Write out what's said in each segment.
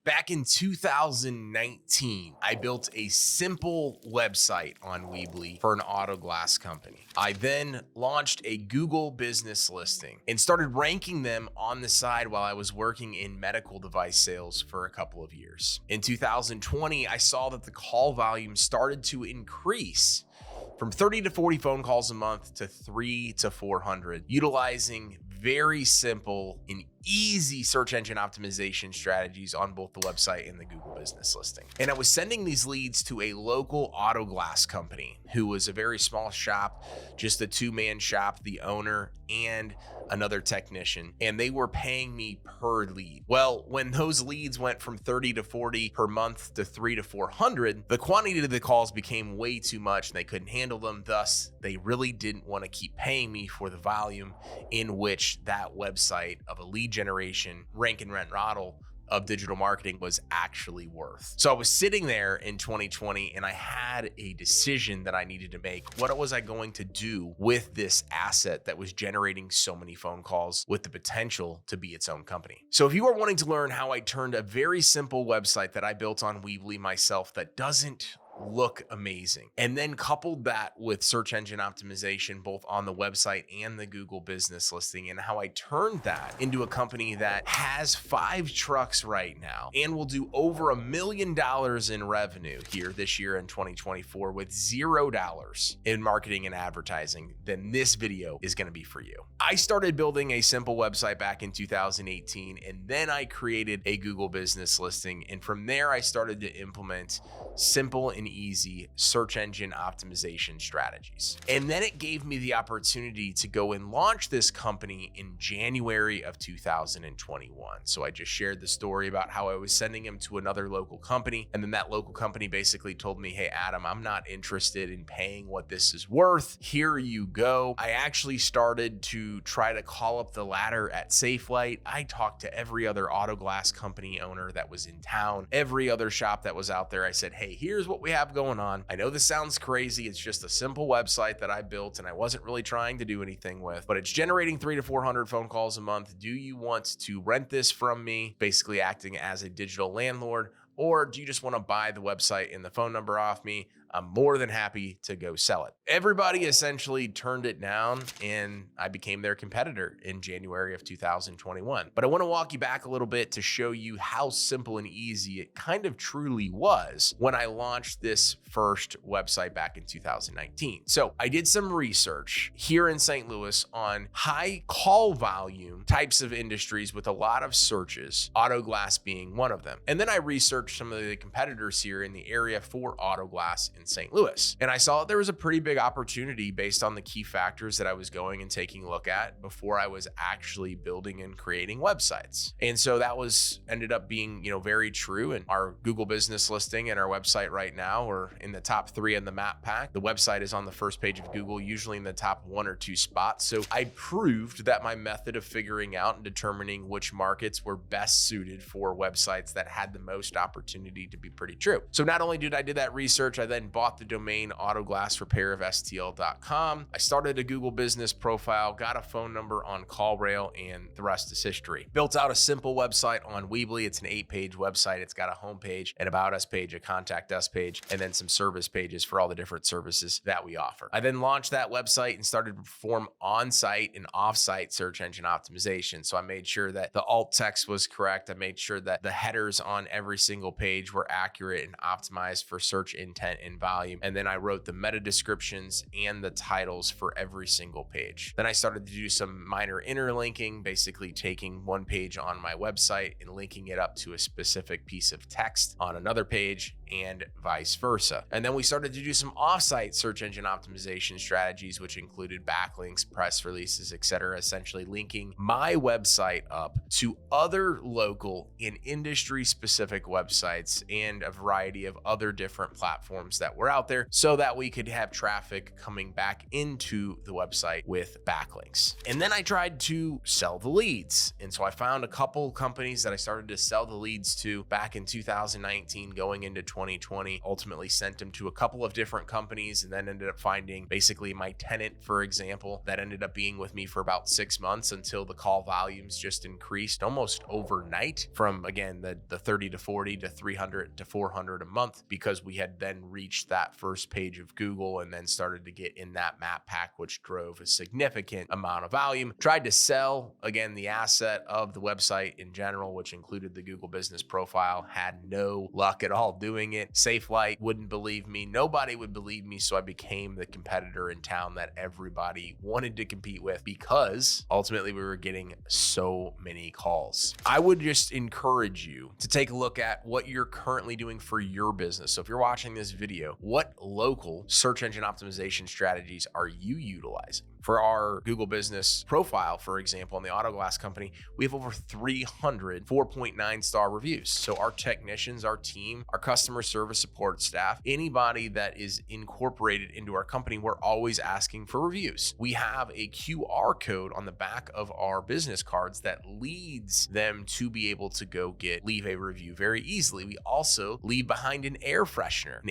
Back in 2019, I built a simple website on Weebly for an auto glass company. I then launched a Google business listing and started ranking them on the side while I was working in medical device sales for a couple of years. In 2020, I saw that the call volume started to increase from 30 to 40 phone calls a month to 300 to 400, utilizing very simple and easy search engine optimization strategies on both the website and the Google business listing. And I was sending these leads to a local auto glass company who was a very small shop, just a two-man shop, the owner and another technician, and they were paying me per lead. Well, when those leads went from 30 to 40 per month to 300 to 400, the quantity of the calls became way too much and they couldn't handle them. Thus, they really didn't want to keep paying me for the volume in which that website of a lead generation rank and rent model of digital marketing was actually worth. So I was sitting there in 2020 and I had a decision that I needed to make. What was I going to do with this asset that was generating so many phone calls with the potential to be its own company? So if you are wanting to learn how I turned a very simple website that I built on Weebly myself that doesn't look amazing, and then coupled that with search engine optimization, both on the website and the Google business listing, and how I turned that into a company that has 5 trucks right now and will do over $1 million in revenue here this year in 2024 with $0 in marketing and advertising, then this video is going to be for you. I started building a simple website back in 2018, and then I created a Google business listing. And from there, I started to implement simple and easy search engine optimization strategies. And then it gave me the opportunity to go and launch this company in January of 2021. So I just shared the story about how I was sending him to another local company. And then that local company basically told me, hey, Adam, I'm not interested in paying what this is worth. Here you go. I actually started to try to call up the ladder at Safelite. I talked to every other auto glass company owner that was in town, every other shop that was out there. I said, hey, here's what we have going on. I know this sounds crazy. It's just a simple website that I built and I wasn't really trying to do anything with, but it's generating 300 to 400 phone calls a month. Do you want to rent this from me? Basically acting as a digital landlord, or do you just want to buy the website and the phone number off me? I'm more than happy to go sell it. Everybody essentially turned it down and I became their competitor in January of 2021. But I want to walk you back a little bit to show you how simple and easy it kind of truly was when I launched this first website back in 2019. So I did some research here in St. Louis on high call volume types of industries with a lot of searches, auto glass being one of them. And then I researched some of the competitors here in the area for auto glass in St. Louis. And I saw that there was a pretty big opportunity based on the key factors that I was going and taking a look at before I was actually building and creating websites. And so that ended up being, very true. And our Google business listing and our website right now are in the top 3 in the map pack. The website is on the first page of Google, usually in the top 1 or 2 spots. So I proved that my method of figuring out and determining which markets were best suited for websites that had the most opportunity to be pretty true. So not only did I do that research, I then bought the domain autoglassrepairofstl.com. I started a Google business profile, got a phone number on CallRail, and the rest is history. Built out a simple website on Weebly. It's an 8-page website. It's got a homepage, an about us page, a contact us page, and then some service pages for all the different services that we offer. I then launched that website and started to perform on-site and off-site search engine optimization. So I made sure that the alt text was correct. I made sure that the headers on every single page were accurate and optimized for search intent and volume. And then I wrote the meta descriptions and the titles for every single page. Then I started to do some minor interlinking, basically taking one page on my website and linking it up to a specific piece of text on another page and vice versa. And then we started to do some offsite search engine optimization strategies, which included backlinks, press releases, etc., essentially linking my website up to other local and industry specific websites and a variety of other different platforms that were out there so that we could have traffic coming back into the website with backlinks. And then I tried to sell the leads. And so I found a couple companies that I started to sell the leads to back in 2019 going into 2020. Ultimately sent them to a couple of different companies and then ended up finding basically my tenant, for example, that ended up being with me for about 6 months until the call volumes just increased almost overnight from, again, the 30 to 40 to 300 to 400 a month, because we had then reached that first page of Google and then started to get in that map pack, which drove a significant amount of volume. Tried to sell, again, the asset of the website in general, which included the Google business profile. Had no luck at all doing it. SafeLight wouldn't believe me. Nobody would believe me. So I became the competitor in town that everybody wanted to compete with, because ultimately we were getting so many calls. I would just encourage you to take a look at what you're currently doing for your business. So if you're watching this video, what local search engine optimization strategies are you utilizing? For our Google business profile, for example, in the auto glass company, we have over 300 4.9 star reviews. So our technicians, our team, our customer service support staff, anybody that is incorporated into our company, we're always asking for reviews. We have a QR code on the back of our business cards that leads them to be able to leave a review very easily. We also leave behind an air freshener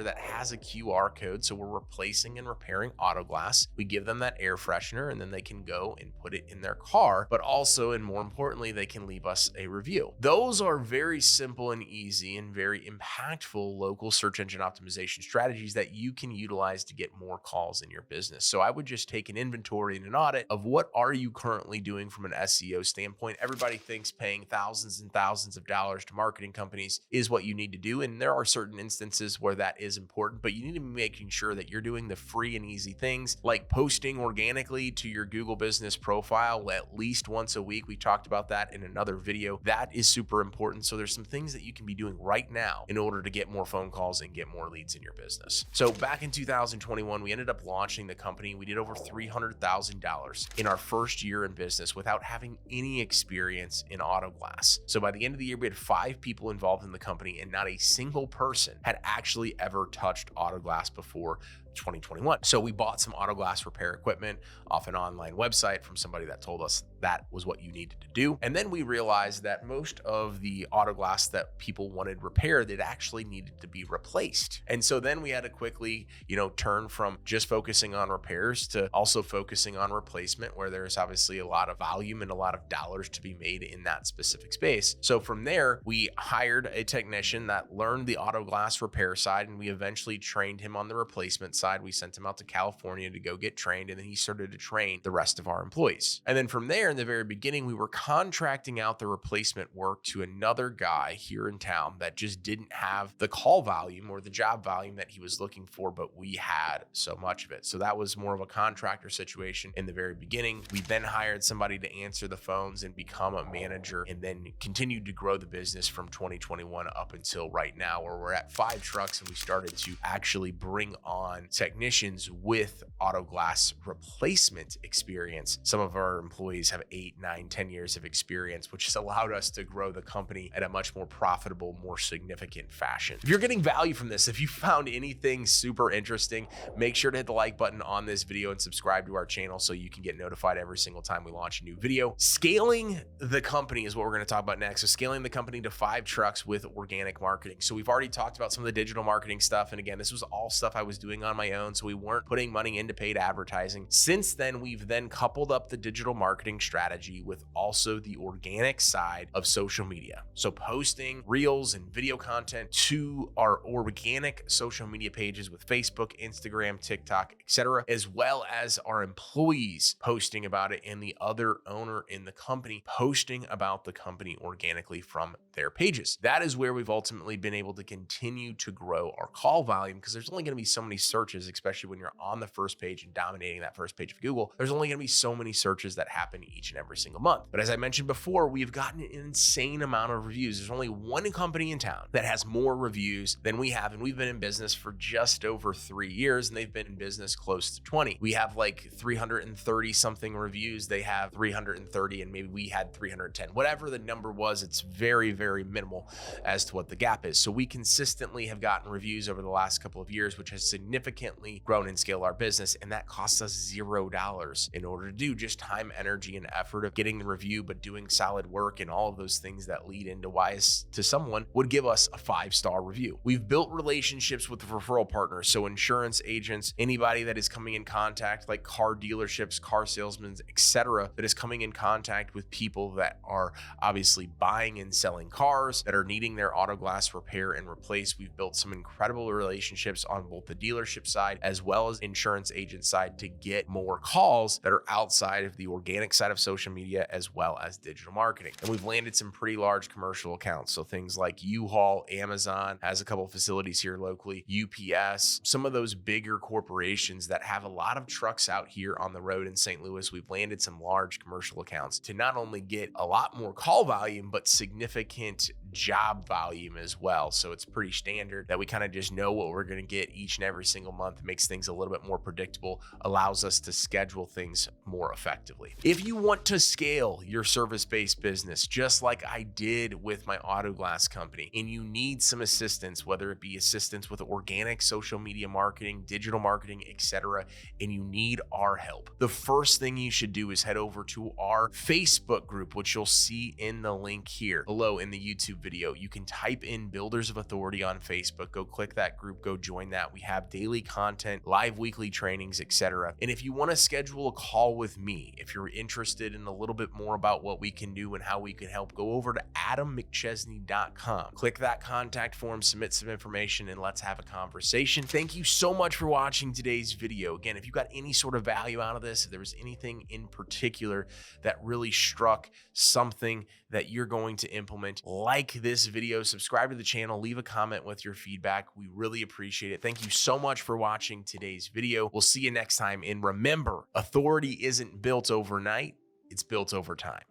that has a QR code. So we're replacing and repairing auto glass. We give them that air freshener and then they can go and put it in their car, but also, and more importantly, they can leave us a review. Those are very simple and easy and very impactful local search engine optimization strategies that you can utilize to get more calls in your business. So I would just take an inventory and an audit of what are you currently doing from an SEO standpoint. Everybody thinks paying thousands and thousands of dollars to marketing companies is what you need to do. And there are certain instances where that is important, but you need to be making sure that you're doing the free and easy things like posting organically to your Google business profile at least once a week. We talked about that in another video. That is super important. So there's some things that you can be doing right now in order to get more phone calls and get more leads in your business. So back in 2021, we ended up launching the company. We did over $300,000 in our first year in business without having any experience in auto glass. So by the end of the year, we had 5 people involved in the company and not a single person had actually ever touched auto glass before 2021. So we bought some auto glass repair equipment off an online website from somebody that told us that was what you needed to do. And then we realized that most of the auto glass that people wanted repaired, it actually needed to be replaced. And so then we had to quickly, turn from just focusing on repairs to also focusing on replacement, where there's obviously a lot of volume and a lot of dollars to be made in that specific space. So from there, we hired a technician that learned the auto glass repair side, and we eventually trained him on the replacement side. We sent him out to California to go get trained, and then he started to train the rest of our employees. And then from there, in the very beginning, we were contracting out the replacement work to another guy here in town that just didn't have the call volume or the job volume that he was looking for, but we had so much of it. So that was more of a contractor situation in the very beginning. We then hired somebody to answer the phones and become a manager, and then continued to grow the business from 2021 up until right now, where we're at 5 trucks and we started to actually bring on technicians with auto glass replacement experience. Some of our employees have 8, 9, 10 years of experience, which has allowed us to grow the company at a much more profitable, more significant fashion. If you're getting value from this, if you found anything super interesting, make sure to hit the like button on this video and subscribe to our channel so you can get notified every single time we launch a new video. Scaling the company is what we're going to talk about next. So scaling the company to 5 trucks with organic marketing. So we've already talked about some of the digital marketing stuff. And again, this was all stuff I was doing on my own, so we weren't putting money into paid advertising. Since then, we've then coupled up the digital marketing strategy with also the organic side of social media. So posting reels and video content to our organic social media pages with Facebook, Instagram, TikTok, etc., as well as our employees posting about it and the other owner in the company posting about the company organically from their pages. That is where we've ultimately been able to continue to grow our call volume, because there's only going to be so many searches, especially when you're on the first page and dominating that first page of Google. There's only going to be so many searches that happen each and every single month. But as I mentioned before, we've gotten an insane amount of reviews. There's only one company in town that has more reviews than we have, and we've been in business for just over 3 years, and they've been in business close to 20. We have like 330 something reviews. They have 330, and maybe we had 310. Whatever the number was, it's very, very minimal as to what the gap is. So we consistently have gotten reviews over the last couple of years, which has significantly grown and scaled our business, and that costs us $0 in order to do, just time, energy, and effort of getting the review, but doing solid work and all of those things that lead into why to someone would give us a 5-star review. We've built relationships with referral partners, so insurance agents, anybody that is coming in contact, like car dealerships, car salesmen, etc., that is coming in contact with people that are obviously buying and selling cars, that are needing their auto glass repair and replace. We've built some incredible relationships on both the dealership side as well as insurance agent side to get more calls that are outside of the organic side of social media as well as digital marketing. And we've landed some pretty large commercial accounts. So things like U-Haul, Amazon has a couple of facilities here locally, UPS, some of those bigger corporations that have a lot of trucks out here on the road in St. Louis. We've landed some large commercial accounts to not only get a lot more call volume, but significant job volume as well. So it's pretty standard that we kind of just know what we're going to get each and every single month. It makes things a little bit more predictable, allows us to schedule things more effectively. If you want to scale your service-based business, just like I did with my auto glass company, and you need some assistance, whether it be assistance with organic social media marketing, digital marketing, etc., and you need our help, the first thing you should do is head over to our Facebook group, which you'll see in the link here below in the YouTube video. You can type in Builders of Authority on Facebook, go click that group, go join that. We have daily content, live weekly trainings, etc. And if you want to schedule a call with me, if you're interested in a little bit more about what we can do and how we can help, go over to AdamMcChesney.com, click that contact form, submit some information, and let's have a conversation. Thank you so much for watching today's video. Again, if you got any sort of value out of this, if there was anything in particular that really struck something that you're going to implement, like this video, subscribe to the channel, leave a comment with your feedback. We really appreciate it. Thank you so much for watching today's video. We'll see you next time. And remember, authority isn't built overnight, it's built over time.